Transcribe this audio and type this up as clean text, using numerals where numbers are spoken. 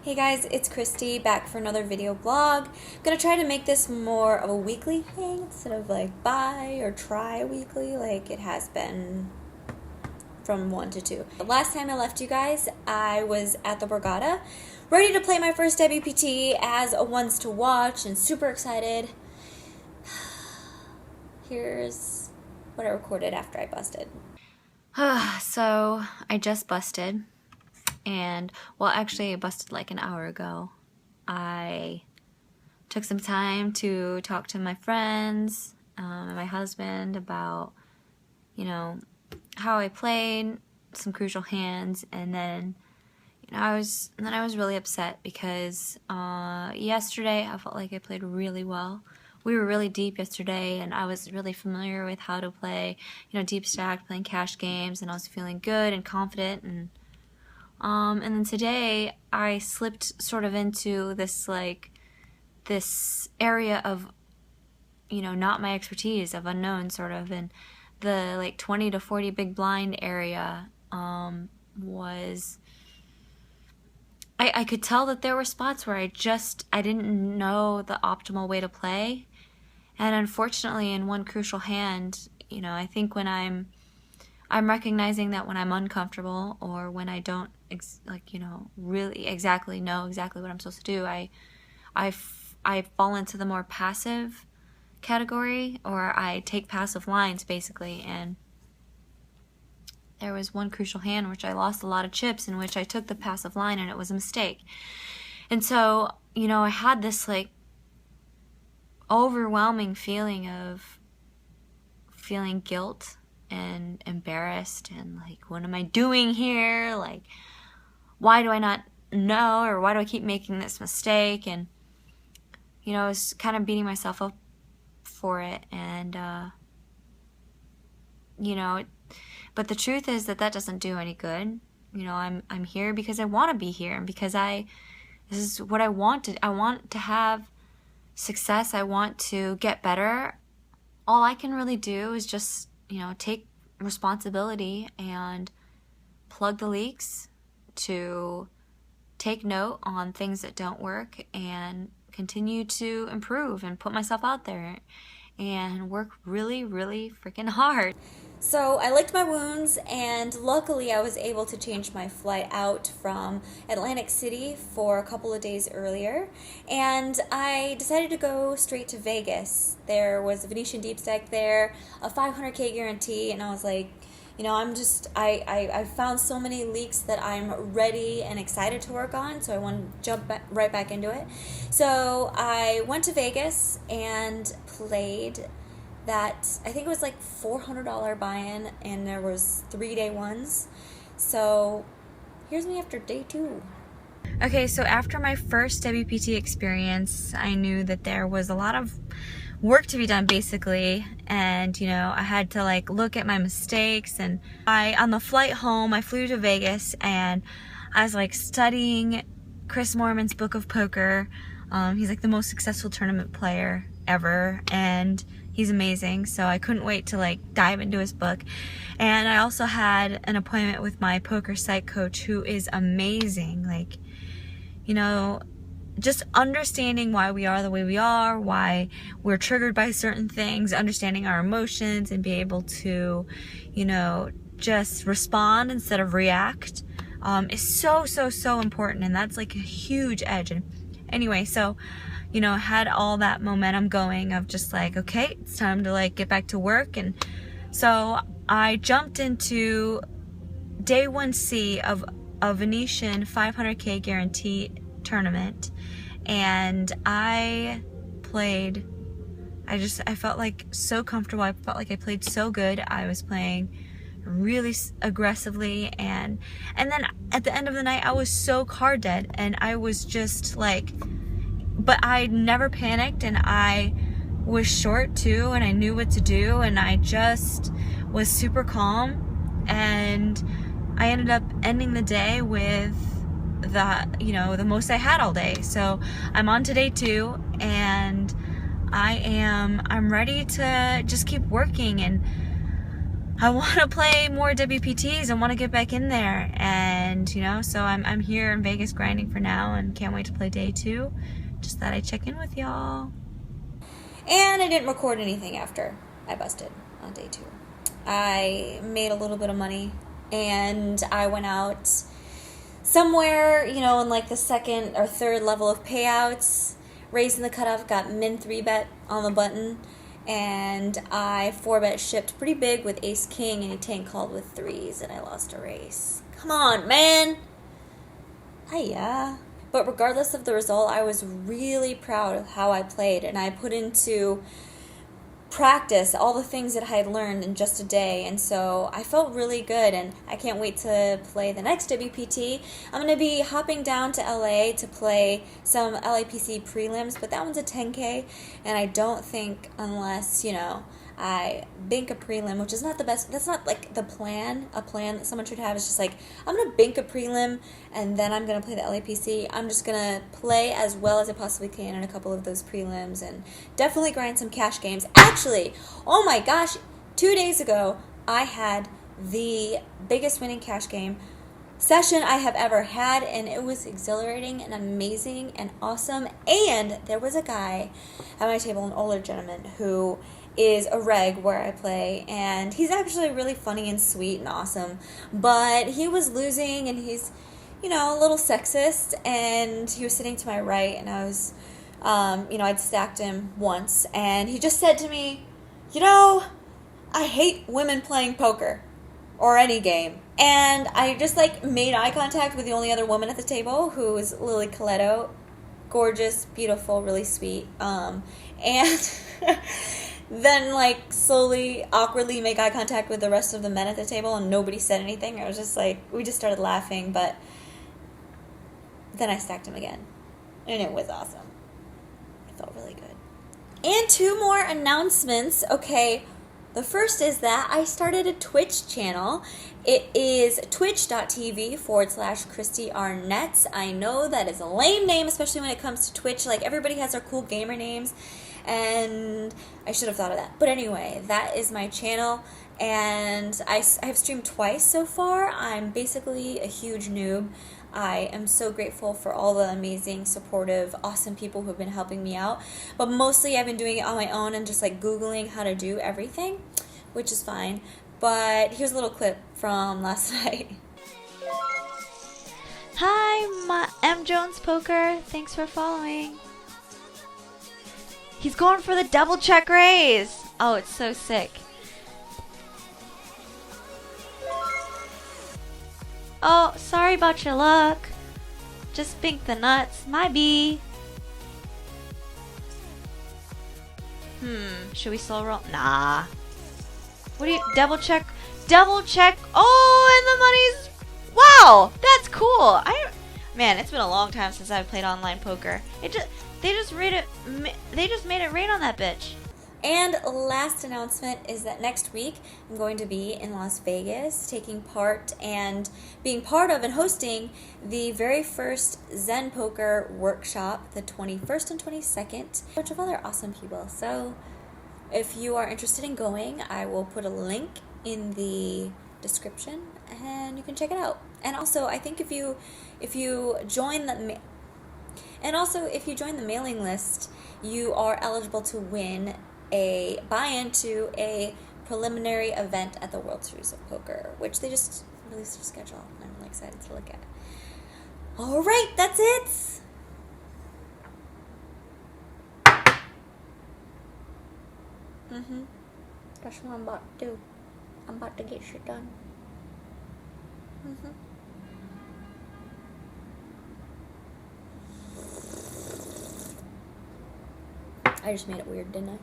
Hey guys, it's Kristy back for another video blog. I'm gonna try to make this more of a weekly thing instead of like buy or try weekly like it has been from 1 to 2. The last time I left you guys, I was at the Borgata, ready to play my first WPT as a ones to watch and super excited. Here's what I recorded after I busted. So I just busted. And, well, actually, I busted like an hour ago. I took some time to talk to my friends and my husband about, how I played, some crucial hands, and then, I was really upset because yesterday I felt like I played really well. We were really deep yesterday, and I was really familiar with how to play, deep stacked, playing cash games, and I was feeling good and confident, and then today I slipped sort of into this area of, not my expertise, of unknown sort of, and the 20 to 40 big blind area was, I could tell that there were spots where I didn't know the optimal way to play, and unfortunately in one crucial hand, I think when I'm recognizing that when I'm uncomfortable or when I don't really exactly know exactly what I'm supposed to do, I fall into the more passive category, or I take passive lines basically. And there was one crucial hand which I lost a lot of chips, in which I took the passive line and it was a mistake. And so, I had this overwhelming feeling of feeling guilt and embarrassed and what am I doing here? Why do I not know, or why do I keep making this mistake? And I was kind of beating myself up for it, and but the truth is that doesn't do any good. I'm here because I want to be here, and because this is what I wanted. I want to have success. I want to get better. All I can really do is just take responsibility and plug the leaks, to take note on things that don't work and continue to improve and put myself out there and work really, really freaking hard. So I licked my wounds, and luckily I was able to change my flight out from Atlantic City for a couple of days earlier, and I decided to go straight to Vegas. There was a Venetian deep stack there, a 500K guarantee, and I was like, I found so many leaks that I'm ready and excited to work on, so I want to jump right back into it. So I went to Vegas and played that. I think it was $400 buy-in, and there was 3-day ones. So here's me after day 2. Okay, so after my first WPT experience, I knew that there was a lot of work to be done basically, and I had to look at my mistakes. And on the flight home, I flew to Vegas, and I was studying Chris Moorman's book of poker. He's the most successful tournament player ever, and he's amazing, so I couldn't wait to dive into his book. And I also had an appointment with my poker psych coach, who is amazing. Just understanding why we are the way we are, why we're triggered by certain things, understanding our emotions, and be able to, just respond instead of react, is so important. And that's a huge edge. And anyway, so, I had all that momentum going of just okay, it's time to get back to work. And so I jumped into day 1C of a Venetian 500K guarantee tournament, and I played. I felt so comfortable. I felt I played so good. I was playing really aggressively, and then at the end of the night I was so card dead, and I was just but I never panicked, and I was short too, and I knew what to do, and I just was super calm, and I ended up ending the day with the most I had all day. So I'm on to day 2, and I'm ready to just keep working. And I want to play more WPTs. I want to get back in there. And, you know, so I'm here in Vegas grinding for now and can't wait to play day 2. Just thought I'd check in with y'all. And I didn't record anything after I busted on day 2. I made a little bit of money and I went out somewhere, you know, in like the second or third level of payouts, raising the cutoff, got min 3-bet on the button, and I 4-bet shipped pretty big with ace king, and he tank called with 3s, and I lost a race. Come on, man! Hiya. But regardless of the result, I was really proud of how I played, and I put into practice all the things that I had learned in just a day, and so I felt really good, and I can't wait to play the next WPT. I'm going to be hopping down to LA to play some LAPC prelims, but that one's a 10K, and I don't think unless, you know, I bink a prelim, which is not the best. That's not like the plan. A plan that someone should have is just like, I'm going to bink a prelim and then I'm going to play the LAPC. I'm just going to play as well as I possibly can in a couple of those prelims and definitely grind some cash games. Actually, oh my gosh, 2 days ago, I had the biggest winning cash game session I have ever had, and it was exhilarating and amazing and awesome. And there was a guy at my table, an older gentleman, who is a reg where I play, and he's actually really funny and sweet and awesome, but he was losing, and he's, you know, a little sexist, and he was sitting to my right, and I was, you know, I'd stacked him once, and he just said to me, you know, I hate women playing poker or any game. And I just like made eye contact with the only other woman at the table, who was Lily Coletto. Gorgeous, beautiful, really sweet. And then like slowly, awkwardly make eye contact with the rest of the men at the table, and nobody said anything. I was just like, we just started laughing, but then I stacked him again. And it was awesome. It felt really good. And 2 more announcements. Okay, the first is that I started a Twitch channel. It is twitch.tv/Kristy Arnett. I know that is a lame name, especially when it comes to Twitch. Like, everybody has their cool gamer names, and I should have thought of that. But anyway, that is my channel, and I have streamed twice so far. I'm basically a huge noob. I am so grateful for all the amazing, supportive, awesome people who have been helping me out. But mostly I've been doing it on my own and just like Googling how to do everything, which is fine. But here's a little clip from last night. Hi, M. Jones Poker. Thanks for following. He's going for the double check raise. Oh, it's so sick. Oh, sorry about your luck. Just binked the nuts. My B. Should we slow roll? Nah. What do you, double check? Double check. Oh, and the money's, wow, that's cool. Man, it's been a long time since I've played online poker. They just made it rain on that bitch. And last announcement is that next week I'm going to be in Las Vegas taking part and being part of and hosting the very first Zen Poker Workshop, the 21st and 22nd, a bunch of other awesome people. So if you are interested in going, I will put a link in the description and you can check it out. And also, I think if you join the mailing list, you are eligible to win a buy-in to a preliminary event at the World Series of Poker, which they just released their schedule, and I'm really excited to look at. All right, that's it. That's what I'm about to do. I'm about to get shit done. I just made it weird, didn't I?